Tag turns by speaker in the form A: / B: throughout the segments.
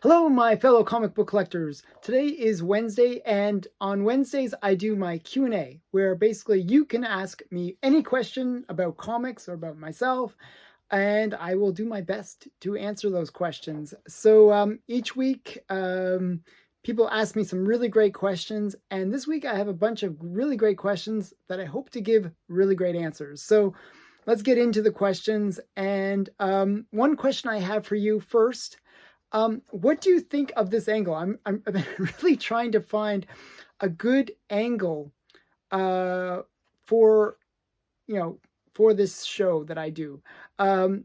A: Hello, my fellow comic book collectors. Today is Wednesday, and on Wednesdays I do my Q&A, where basically you can ask me any question about comics or about myself, and I will do my best to answer those questions. So each week, people ask me some really great questions, and this week I have a bunch of really great questions that I hope to give really great answers. So let's get into the questions, and one question I have for you first. What do you think of this angle? I'm really trying to find a good angle for for this show that I do. I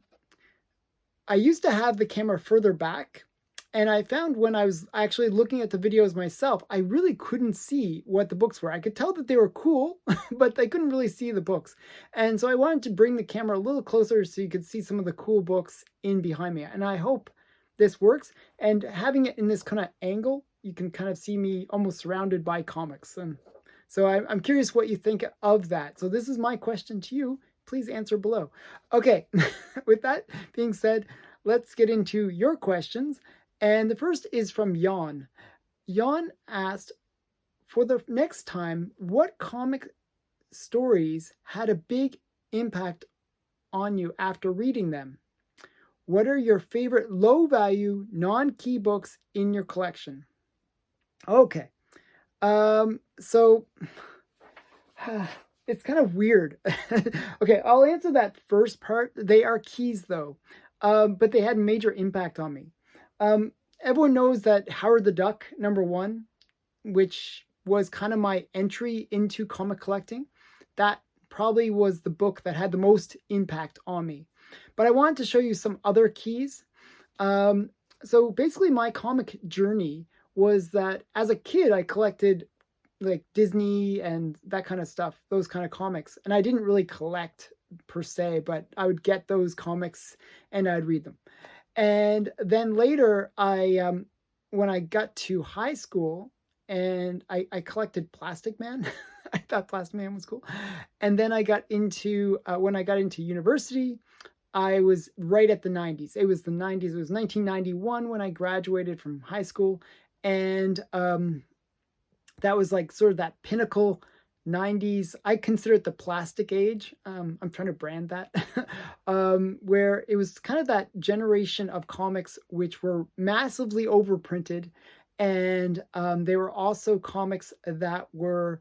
A: used to have the camera further back, and I found when I was actually looking at the videos myself, I really couldn't see what the books were. I could tell that they were cool, but I couldn't really see the books. And so I wanted to bring the camera a little closer so you could see some of the cool books in behind me. And I hope this works. And having it in this kind of angle, you can kind of see me almost surrounded by comics. And so I'm curious what you think of that. So this is my question to you. Please answer below. Okay, with that being said, let's get into your questions. And the first is from Jan. Jan asked, for the next time, what comic stories had a big impact on you after reading them? What are your favorite low-value, non-key books in your collection? Okay, so it's kind of weird. Okay, I'll answer that first part. They are keys, though, but they had major impact on me. Everyone knows that Howard the Duck, #1, which was kind of my entry into comic collecting, that probably was the book that had the most impact on me. But I wanted to show you some other keys. So basically my comic journey was that as a kid, I collected like Disney and that kind of stuff, those kind of comics. And I didn't really collect per se, but I would get those comics and I'd read them. And then later, when I got to high school, and I collected Plastic Man. I thought Plastic Man was cool. And then I got into, when I got into university, I was right at the 90s. It was the 90s. It was 1991 when I graduated from high school. And that was like sort of that pinnacle 90s. I consider it the plastic age. I'm trying to brand that. Where it was kind of that generation of comics which were massively overprinted. And they were also comics that were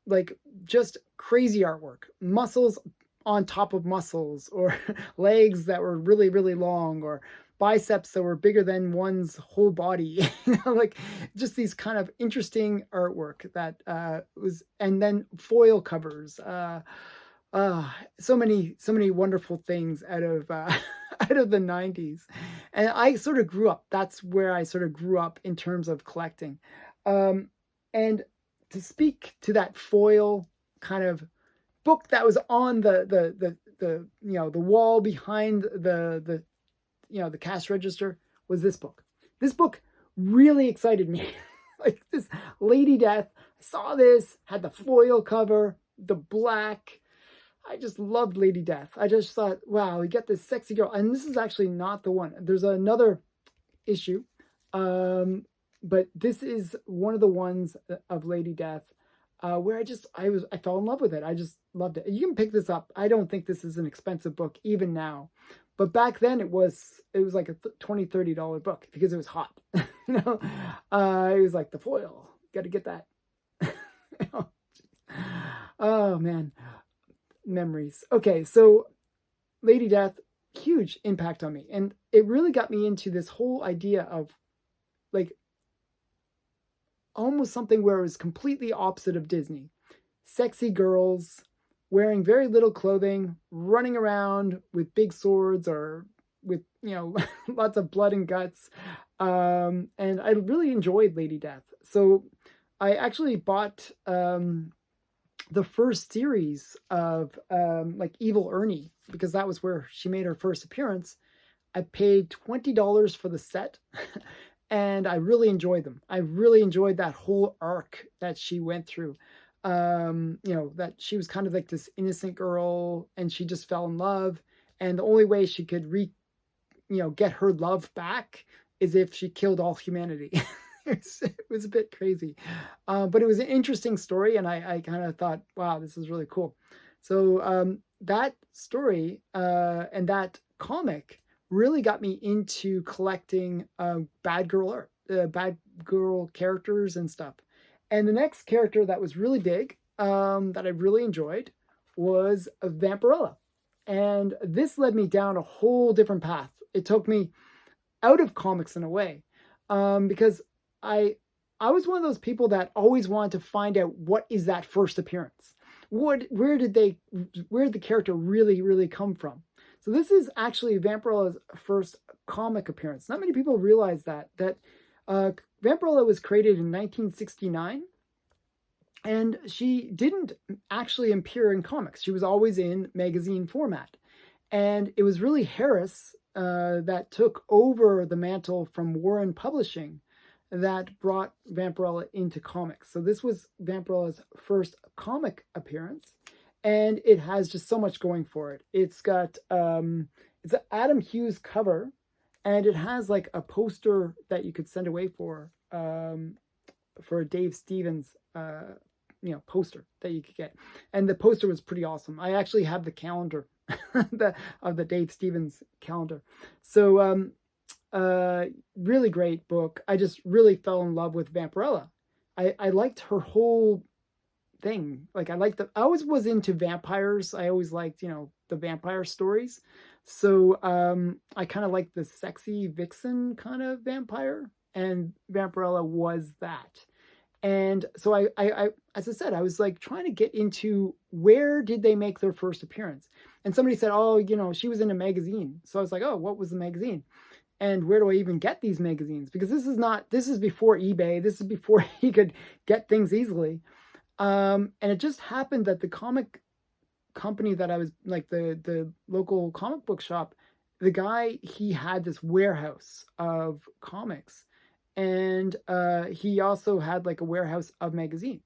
A: like just crazy artwork. Muscles on top of muscles, or legs that were really, really long, or biceps that were bigger than one's whole body. Like just these kind of interesting artwork that was, and then foil covers. So many wonderful things out of out of the 90s. And I sort of grew up. That's where I sort of grew up in terms of collecting. And to speak to that foil kind of book that was on the wall behind the cash register was this book. This book really excited me. Like this Lady Death. I saw this, had the foil cover, the black. I just loved Lady Death. I just thought, wow, we get this sexy girl. And this is actually not the one. There's another issue. But this is one of the ones of Lady Death where I fell in love with it. I just loved it. You can pick this up. I don't think this is an expensive book even now. But back then it was like a $20, $30 book because it was hot. It was like the foil. Got to get that. Oh man, memories. Okay, so Lady Death, huge impact on me, and it really got me into this whole idea of like almost something where it was completely opposite of Disney. Sexy girls wearing very little clothing, running around with big swords or with, lots of blood and guts. And I really enjoyed Lady Death. So I actually bought the first series of like Evil Ernie, because that was where she made her first appearance. I paid $20 for the set. And I really enjoyed them. I really enjoyed that whole arc that she went through. That she was kind of like this innocent girl and she just fell in love. And the only way she could get her love back as if she killed all humanity. It was a bit crazy. But it was an interesting story, and I kind of thought, wow, this is really cool. So that story and that comic really got me into collecting bad girl art, bad girl characters and stuff. And the next character that was really big, that I really enjoyed, was Vampirella. And this led me down a whole different path. It took me out of comics in a way, because I was one of those people that always wanted to find out what is that first appearance. Where did the character really come from? So this is actually Vampirella's first comic appearance. Not many people realize that Vampirella was created in 1969, and she didn't actually appear in comics. She was always in magazine format, and it was really Harris that took over the mantle from Warren Publishing that brought Vampirella into comics. So this was Vampirella's first comic appearance, and it has just so much going for it. It's got it's an Adam Hughes cover, and it has like a poster that you could send away for a Dave Stevens poster that you could get, and the poster was pretty awesome. I actually have the calendar of the Dave Stevens calendar. So really great book. I just really fell in love with Vampirella. I liked her whole thing. Like I always was into vampires. I always liked, the vampire stories. So I kind of liked the sexy vixen kind of vampire, and Vampirella was that. And so I as I said, I was like trying to get into where did they make their first appearance? And somebody said, oh, she was in a magazine. So I was like, oh, what was the magazine? And where do I even get these magazines? Because this is before eBay. This is before he could get things easily. And it just happened that the comic company that I was, like the local comic book shop, the guy, he had this warehouse of comics. And he also had like a warehouse of magazines.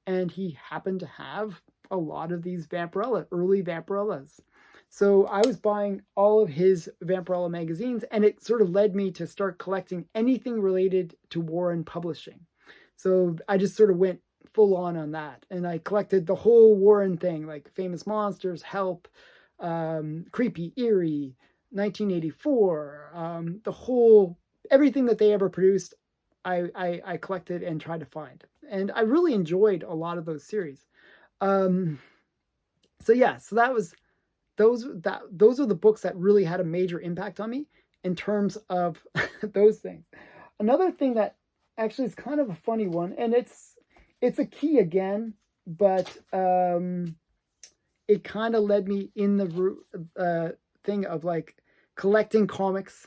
A: And he happened to have a lot of these early Vampirellas. So I was buying all of his Vampirella magazines, and it sort of led me to start collecting anything related to Warren Publishing. So I just sort of went full on that. And I collected the whole Warren thing, like Famous Monsters, Help, Creepy, Eerie, 1984, everything that they ever produced, I collected and tried to find. And I really enjoyed a lot of those series. So that was... Those are the books that really had a major impact on me in terms of those things. Another thing that actually is kind of a funny one, and it's a key again, but it kind of led me in the thing of like collecting comics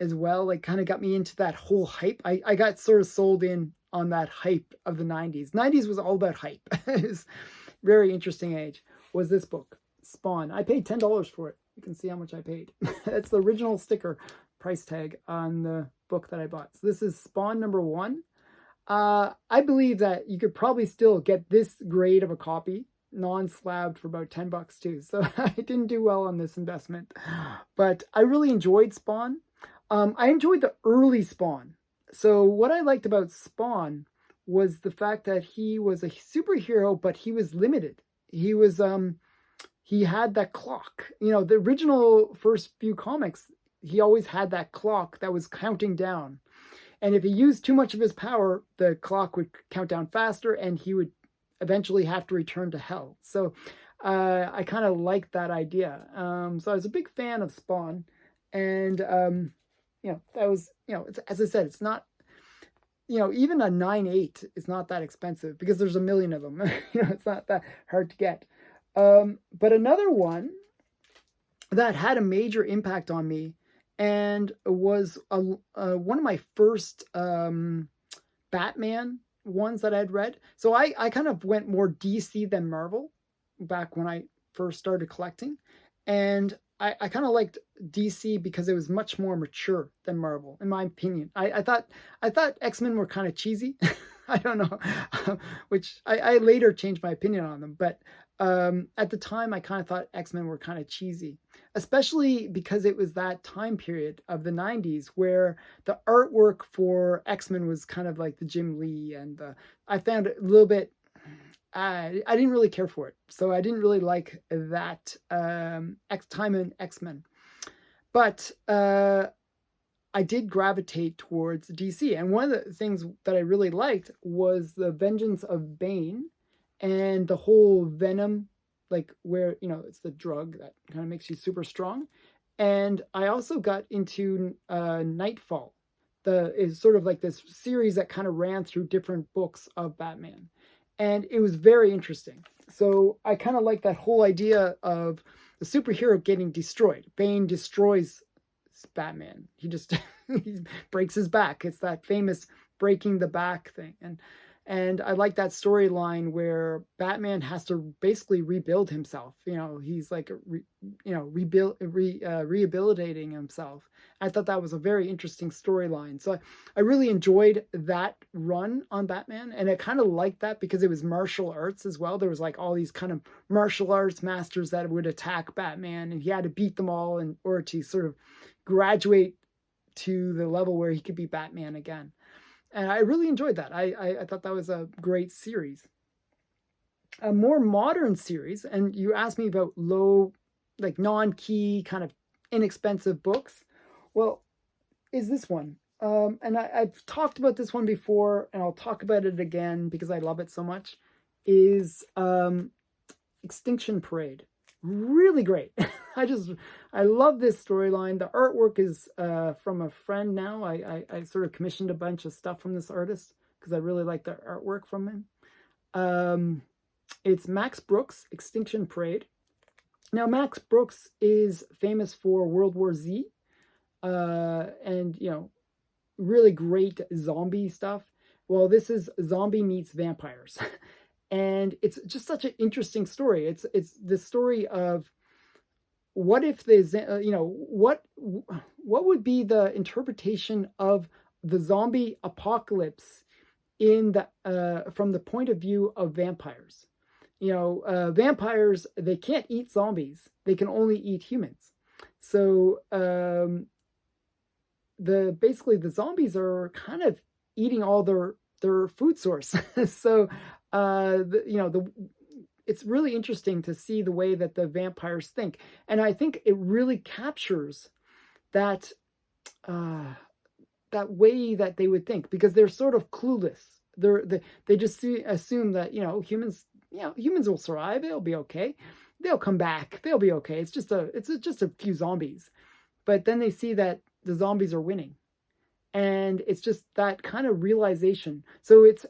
A: as well. Like kind of got me into that whole hype. I got sort of sold in on that hype of the 90s. 90s was all about hype. It was a very interesting age. Was this book. Spawn. I paid $10 for it. You can see how much I paid. That's the original sticker price tag on the book that I bought. So this is Spawn number 1. I believe that you could probably still get this grade of a copy, non-slabbed, for about $10 too. So I didn't do well on this investment. But I really enjoyed Spawn. I enjoyed the early Spawn. So what I liked about Spawn was the fact that he was a superhero, but he was limited. He was... he had that clock. The original first few comics, he always had that clock that was counting down. And if he used too much of his power, the clock would count down faster and he would eventually have to return to hell. So I kind of liked that idea. So I was a big fan of Spawn. And, that was, as I said, it's not, even a 9.8 is not that expensive because there's a million of them. It's not that hard to get. But another one that had a major impact on me and was one of my first Batman ones that I'd read. So I kind of went more DC than Marvel back when I first started collecting. And I kind of liked DC because it was much more mature than Marvel, in my opinion. I thought X-Men were kind of cheesy. I don't know, which I later changed my opinion on them. But at the time, I kind of thought X-Men were kind of cheesy, especially because it was that time period of the 90s where the artwork for X-Men was kind of like the Jim Lee, and I found it a little bit, I didn't really care for it. So I didn't really like that time in X-Men. But I did gravitate towards DC. And one of the things that I really liked was the Vengeance of Bane and the whole Venom, like where, it's the drug that kind of makes you super strong. And I also got into Nightfall. Is sort of like this series that kind of ran through different books of Batman. And it was very interesting. So I kind of like that whole idea of the superhero getting destroyed. Bane destroys Batman. He just he breaks his back. It's that famous breaking the back thing. And I like that storyline where Batman has to basically rebuild himself. He's like rehabilitating himself. I thought that was a very interesting storyline. So I really enjoyed that run on Batman, and I kind of liked that because it was martial arts as well. There was like all these kind of martial arts masters that would attack Batman, and he had to beat them all in order to sort of graduate to the level where he could be Batman again. And I really enjoyed that. I thought that was a great series. A more modern series, and you asked me about low, like non-key, kind of inexpensive books. Well, is this one. And I've talked about this one before, and I'll talk about it again because I love it so much, is Extinction Parade. Really great. I love this storyline. The artwork is from a friend now. I sort of commissioned a bunch of stuff from this artist because I really like the artwork from him. It's Max Brooks, Extinction Parade. Now, Max Brooks is famous for World War Z and, really great zombie stuff. Well, this is zombie meets vampires. And it's just such an interesting story. It's the story of what if there's, what would be the interpretation of the zombie apocalypse in the from the point of view of vampires. Vampires, they can't eat zombies. They can only eat humans. So basically the zombies are kind of eating all their food source. So it's really interesting to see the way that the vampires think, and I think it really captures that that way that they would think, because they're sort of clueless. They just assume that humans will survive. It'll be okay. They'll come back. They'll be okay. It's just a few zombies, but then they see that the zombies are winning, and it's just that kind of realization. So it's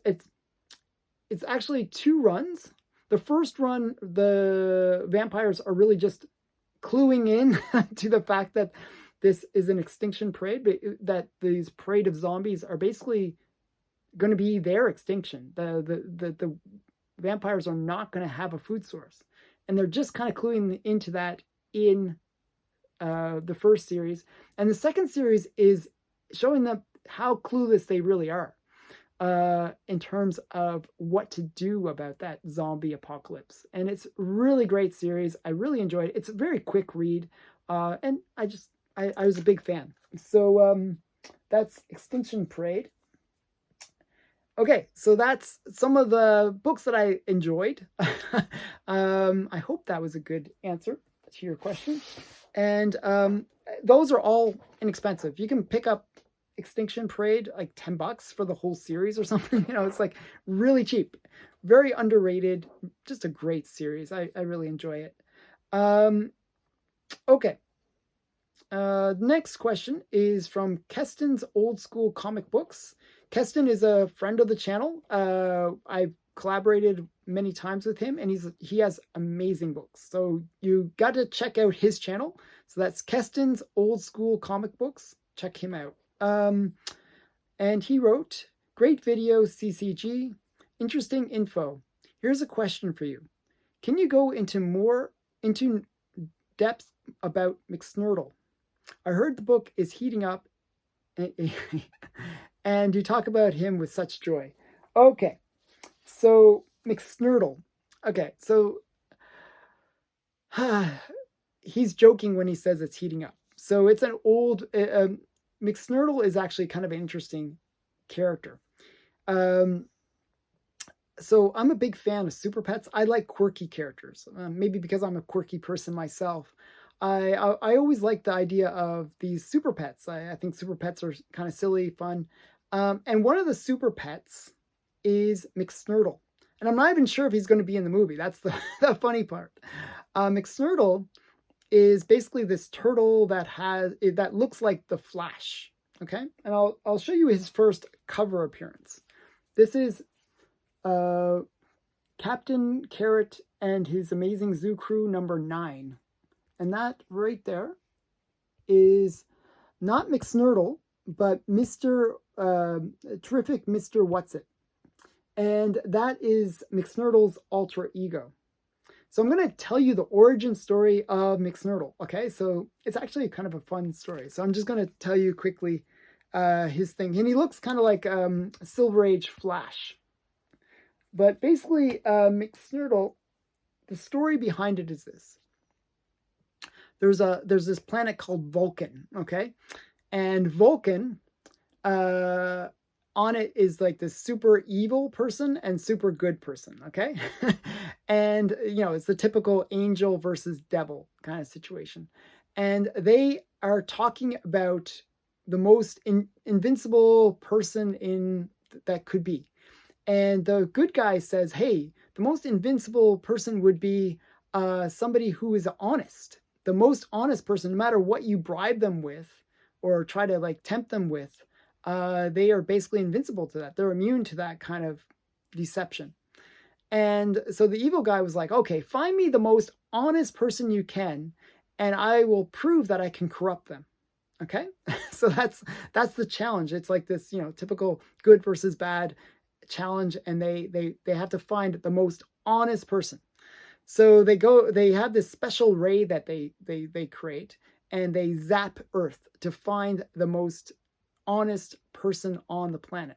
A: actually 2 runs. The first run, the vampires are really just cluing in to the fact that this is an extinction parade, but that these parade of zombies are basically going to be their extinction. The vampires are not going to have a food source. And they're just kind of cluing into that in the first series. And the second series is showing them how clueless they really are. In terms of what to do about that zombie apocalypse. And it's a really great series. I really enjoyed it. It's a very quick read. And I was a big fan. So that's Extinction Parade. Okay, so that's some of the books that I enjoyed. I hope that was a good answer to your question. And those are all inexpensive. You can pick up Extinction Parade like $10 for the whole series or something. It's like really cheap, very underrated, just a great series. I really enjoy it. Okay. Next question is from Keston's Old School Comic Books. Keston is a friend of the channel. I've collaborated many times with him, and he has amazing books. So you got to check out his channel. So that's Keston's Old School Comic Books. Check him out. And he wrote, great video, CCG, interesting info. Here's a question for you. Can you go into depth about McSnurtle? I heard the book is heating up and you talk about him with such joy. Okay, so McSnurtle. Okay, so he's joking when he says it's heating up. So it's an old McSnurtle is actually kind of an interesting character. Um, so I'm a big fan of super pets. I like quirky characters, maybe because I'm a quirky person myself. I always like the idea of these super pets. I think super pets are kind of silly, fun. And one of the super pets is McSnurtle. And I'm not even sure if he's going to be in the movie. That's the funny part. McSnurtle is basically this turtle that looks like the Flash. Okay, and I'll show you his first cover appearance. This is Captain Carrot and his Amazing Zoo Crew #9. And that right there is not McSnurtle, but Mr. Terrific Mr. Whatsit. And that is McSnurtle's alter ego. So I'm going to tell you the origin story of McSnurtle. Okay, so it's actually kind of a fun story. So I'm just going to tell you quickly his thing. And he looks kind of like Silver Age Flash. But basically, McSnurtle, the story behind it is this. There's this planet called Vulcan, okay? And Vulcan, on it is like this super evil person and super good person, okay? And, it's the typical angel versus devil kind of situation. And they are talking about the most invincible person that could be. And the good guy says, hey, the most invincible person would be somebody who is honest. The most honest person, no matter what you bribe them with or try to like tempt them with, they are basically invincible to that. They're immune to that kind of deception. And so the evil guy was like, okay, find me the most honest person you can, and I will prove that I can corrupt them. Okay? So that's the challenge. It's like this, typical good versus bad challenge, and they have to find the most honest person. So they have this special ray that they create, and they zap Earth to find the most honest person on the planet.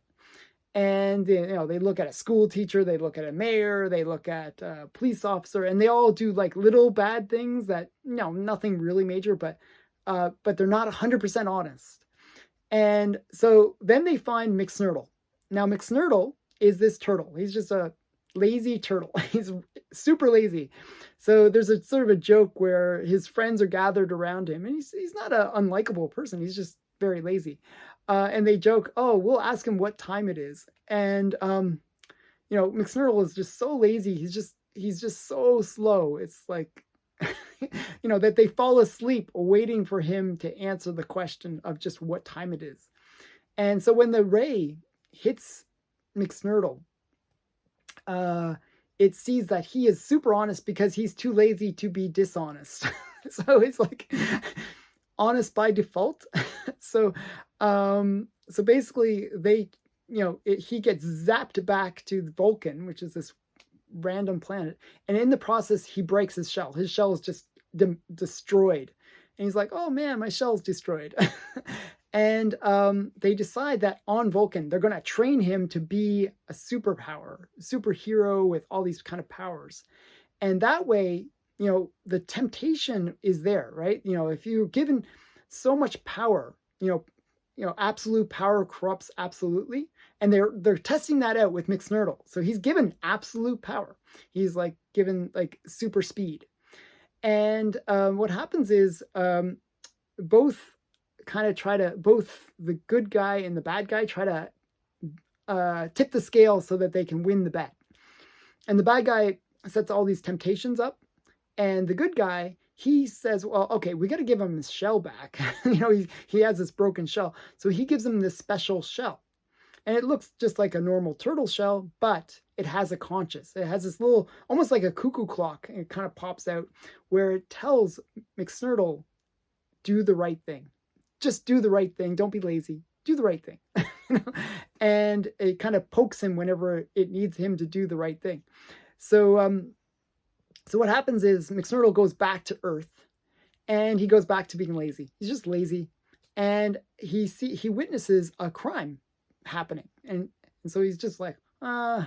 A: And they look at a school teacher, they look at a mayor, they look at a police officer, and they all do like little bad things that nothing really major, but they're not 100% honest. And so then they find McSnurtle. Now McSnurtle is this turtle. He's just a lazy turtle. He's super lazy. So there's a sort of a joke where his friends are gathered around him, and he's not an unlikable person. He's just very lazy. And they joke, oh, we'll ask him what time it is. And McSnurtle is just so lazy. He's just so slow. It's like that they fall asleep waiting for him to answer the question of just what time it is. And so when the ray hits McSnurtle, it sees that he is super honest because he's too lazy to be dishonest. So it's like honest by default. So basically he gets zapped back to Vulcan, which is this random planet. And in the process, he breaks his shell. His shell is just destroyed. And he's like, oh man, my shell's destroyed. And they decide that on Vulcan, they're going to train him to be a superhero with all these kind of powers. And that way, the temptation is there, right? If you're given so much power, absolute power corrupts absolutely. And they're testing that out with McSnurtle. So he's given absolute power. He's like given like super speed. And what happens is both the good guy and the bad guy try to tip the scale so that they can win the bet. And the bad guy sets all these temptations up, and the good guy, he says, well, okay, we got to give him his shell back. He has this broken shell. So he gives him this special shell. And it looks just like a normal turtle shell, but it has a conscience. It has this little, almost like a cuckoo clock. And it kind of pops out where it tells McSnurtle, do the right thing. Just do the right thing. Don't be lazy. Do the right thing. And it kind of pokes him whenever it needs him to do the right thing. So what happens is McSnurtle goes back to Earth, and he goes back to being lazy. He's just lazy, and he witnesses a crime happening, and so he's just like, I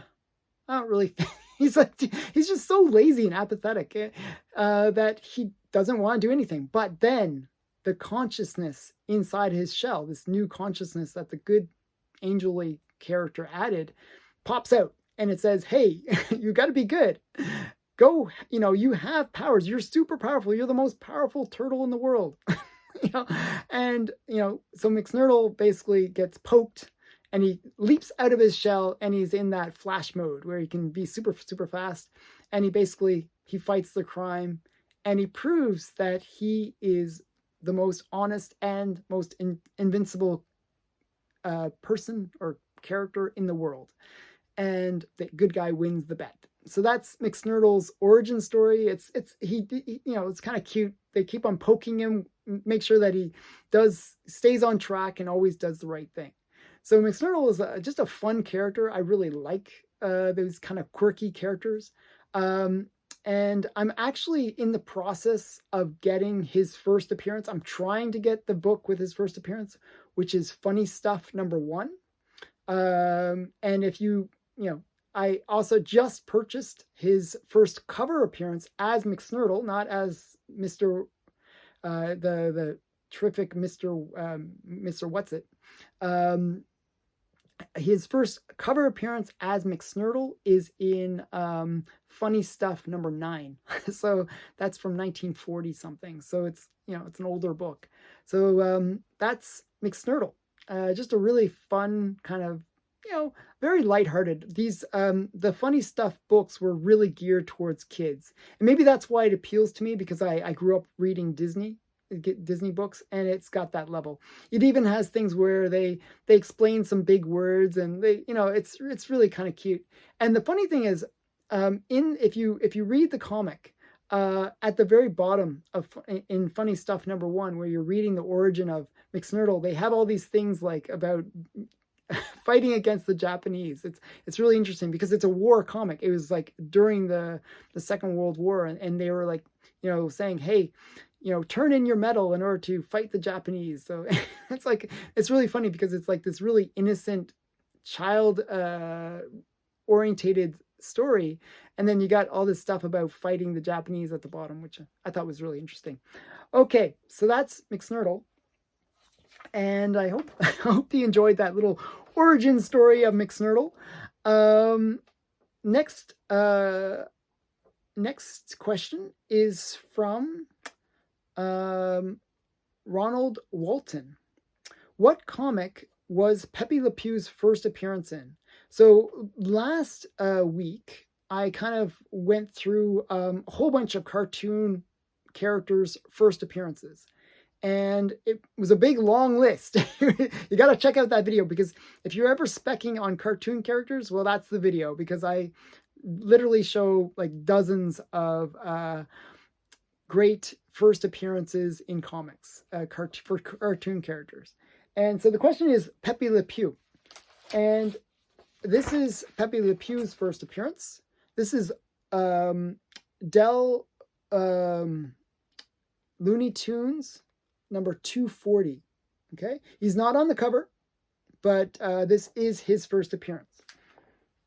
A: don't really He's like, he's just so lazy and apathetic that he doesn't want to do anything. But then the consciousness inside his shell, this new consciousness that the good angelly character added, pops out and it says, hey, you got to be good. Go, you have powers. You're super powerful. You're the most powerful turtle in the world. And so McSnurtle basically gets poked and he leaps out of his shell and he's in that flash mode where he can be super, super fast. And he fights the crime and he proves that he is the most honest and most invincible person or character in the world. And the good guy wins the bet. So that's McSnurtle's origin story. It's kind of cute. They keep on poking him, make sure that he stays on track and always does the right thing. So McSnurtle is just a fun character. I really like those kind of quirky characters. And I'm actually in the process of getting his first appearance. I'm trying to get the book with his first appearance, which is Funny Stuff #1. And if I also just purchased his first cover appearance as McSnurtle, not as Mr. The terrific Mr. What's It. His first cover appearance as McSnurtle is in Funny Stuff #9. So that's from 1940 something. So it's an older book. So that's McSnurtle. Just a really fun kind of very lighthearted. These the Funny Stuff books were really geared towards kids, and maybe that's why it appeals to me, because I grew up reading Disney books, and it's got that level. It even has things where they explain some big words, and it's really kind of cute. And the funny thing is, if you read the comic, at the very bottom in Funny Stuff #1, where you're reading the origin of McSnurtle, they have all these things like about fighting against the Japanese. It's really interesting because it's a war comic. It was like during the Second World War, and they were like saying, hey, turn in your metal in order to fight the Japanese. So it's really funny because it's like this really innocent child orientated story, and then you got all this stuff about fighting the Japanese at the bottom, which I thought was really interesting. Okay, so that's McSnurtle, and I hope you enjoyed that little origin story of McSnurtle. Next question is from Ronald Walton. What comic was Peppy Lapew's first appearance in? So last week, I kind of went through a whole bunch of cartoon characters' first appearances. And it was a big, long list. You got to check out that video, because if you're ever specking on cartoon characters, well, that's the video, because I literally show like dozens of great first appearances in comics for cartoon characters. And so the question is Peppy Lapew. And this is Peppy Lapew's first appearance. This is Dell Looney Tunes #240. Okay, he's not on the cover, but this is his first appearance.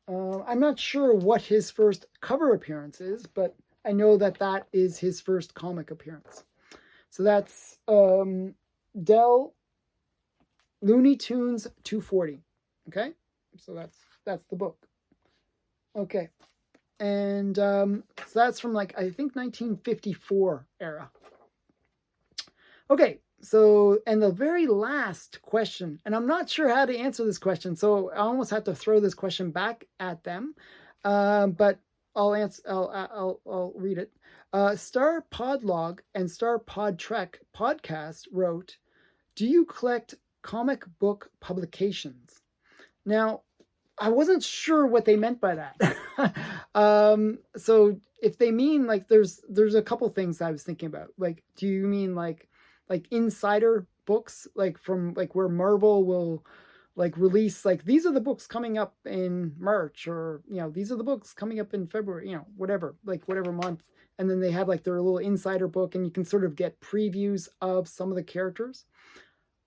A: I'm not sure what his first cover appearance is, but I know that is his first comic appearance. So that's Dell Looney Tunes 240. Okay, so that's the book. Okay, and so that's from I think 1954 era. Okay, so, and the very last question, and I'm not sure how to answer this question, so I almost have to throw this question back at them, but I'll answer. I'll read it. Star Podlog and Star Pod Trek podcast wrote, "Do you collect comic book publications?" Now, I wasn't sure what they meant by that. So if they mean there's a couple things I was thinking about. Do you mean like insider books, from where Marvel will release these are the books coming up in March, or these are the books coming up in February, whatever month, and then they have their little insider book, and you can sort of get previews of some of the characters.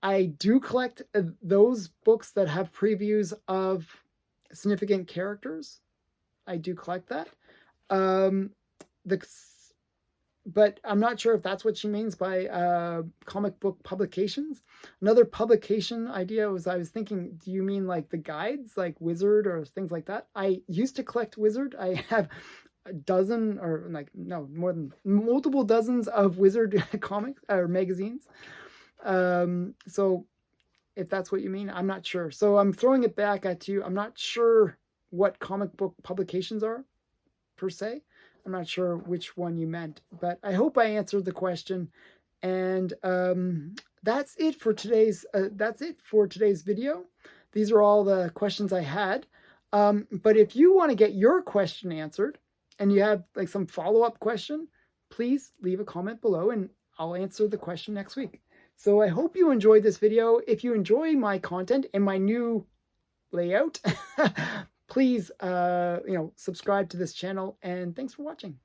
A: I do collect those books that have previews of significant characters. I do collect that. Um, the but I'm not sure if that's what she means by comic book publications. Another publication idea was, I was thinking, do you mean like the guides, like Wizard or things like that? I used to collect Wizard. I have a dozen, or like, no, more than multiple dozens of Wizard comics or magazines. So if that's what you mean, I'm not sure. So I'm throwing it back at you. I'm not sure what comic book publications are per se. I'm not sure which one you meant, but I hope I answered the question. And that's it for today's. Video. These are all the questions I had. But if you want to get your question answered, and you have like some follow-up question, please leave a comment below, and I'll answer the question next week. So I hope you enjoyed this video. If you enjoy my content and my new layout, please, subscribe to this channel, and thanks for watching.